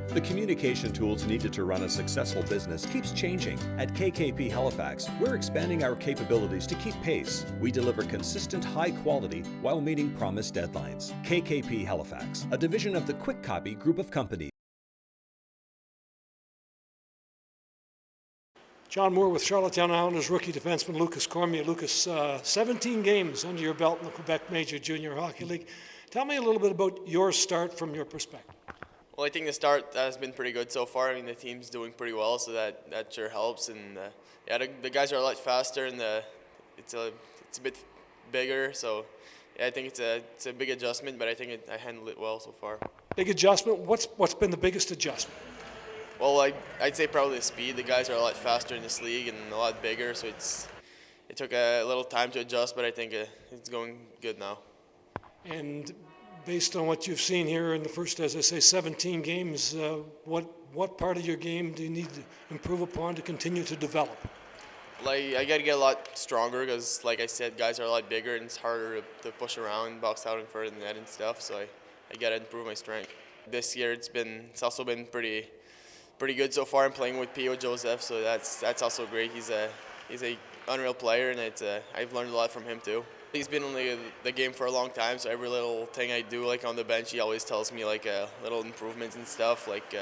The communication tools needed to run a successful business keeps changing. At KKP Halifax, we're expanding our capabilities to keep pace. We deliver consistent high quality while meeting promised deadlines. KKP Halifax, a division of the Quick Copy Group of Companies. John Moore with Charlottetown Islanders rookie defenseman Lukas Cormier. Lukas, 17 games under your belt in the Quebec Major Junior Hockey League. Tell me a little bit about your start from your perspective. Well, I think the start has been pretty good so far. I mean, the team's doing pretty well, so that sure helps. And the guys are a lot faster, and it's a bit bigger. So yeah, I think it's a big adjustment, but I think I handled it well so far. Big adjustment. What's been the biggest adjustment? Well, I'd say probably the speed. The guys are a lot faster in this league and a lot bigger, so it took a little time to adjust, but I think it's going good now. And based on what you've seen here in the first, as I say, 17 games, what part of your game do you need to improve upon to continue to develop? Like, I got to get a lot stronger because, like I said, guys are a lot bigger and it's harder to push around, box out in front of the net and stuff, so I got to improve my strength. This year it's also been pretty good so far. I'm playing with P.O. Joseph, so that's also great. He's a unreal player, and I've learned a lot from him too. He's been in the game for a long time, so every little thing I do, like on the bench, he always tells me like little improvements and stuff, like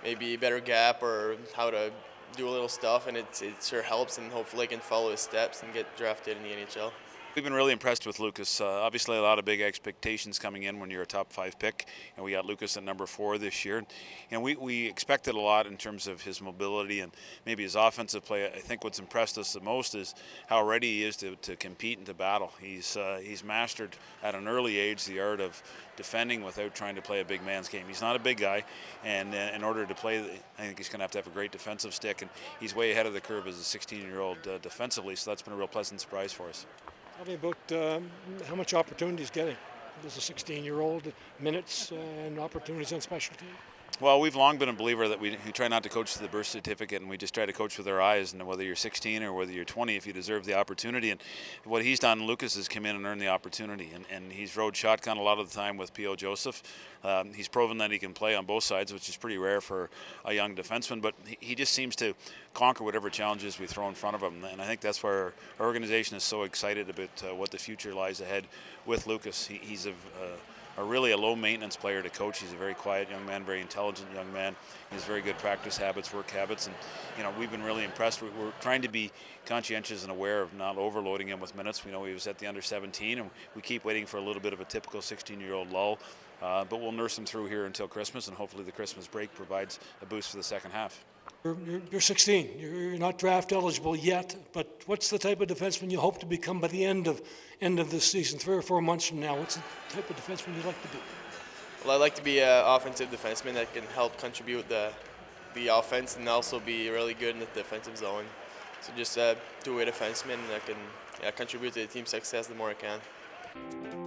maybe a better gap or how to do a little stuff, and it sure helps, and hopefully I can follow his steps and get drafted in the NHL. We've been really impressed with Lukas. Obviously, a lot of big expectations coming in when you're a top 5 pick, and we got Lukas at number 4 this year. And we expected a lot in terms of his mobility and maybe his offensive play. I think what's impressed us the most is how ready he is to compete and to battle. He's mastered at an early age the art of defending without trying to play a big man's game. He's not a big guy, and in order to play, I think he's going to have a great defensive stick, and he's way ahead of the curve as a 16-year-old defensively, so that's been a real pleasant surprise for us. Tell me about how much opportunity he's getting as a 16-year-old, minutes and opportunities on special teams. Well, we've long been a believer that we try not to coach to the birth certificate, and we just try to coach with our eyes. And whether you're 16 or whether you're 20, if you deserve the opportunity. And what he's done, Lukas, has come in and earned the opportunity. And he's rode shotgun a lot of the time with P.O. Joseph. He's proven that he can play on both sides, which is pretty rare for a young defenseman. But he just seems to conquer whatever challenges we throw in front of him. And I think that's where our organization is so excited about what the future lies ahead with Lukas. He's really a low-maintenance player to coach. He's a very quiet young man, very intelligent young man. He has very good practice habits, work habits, and we've been really impressed. We're trying to be conscientious and aware of not overloading him with minutes. We know he was at the under 17, and we keep waiting for a little bit of a typical 16-year-old lull. But we'll nurse him through here until Christmas, and hopefully the Christmas break provides a boost for the second half. You're 16. You're not draft eligible yet, but what's the type of defenseman you hope to become by the end of this season, 3 or 4 months from now? What's the type of defenseman you'd like to be? Well, I'd like to be an offensive defenseman that can help contribute the offense and also be really good in the defensive zone. So just a two-way defenseman that can contribute to the team's success the more I can.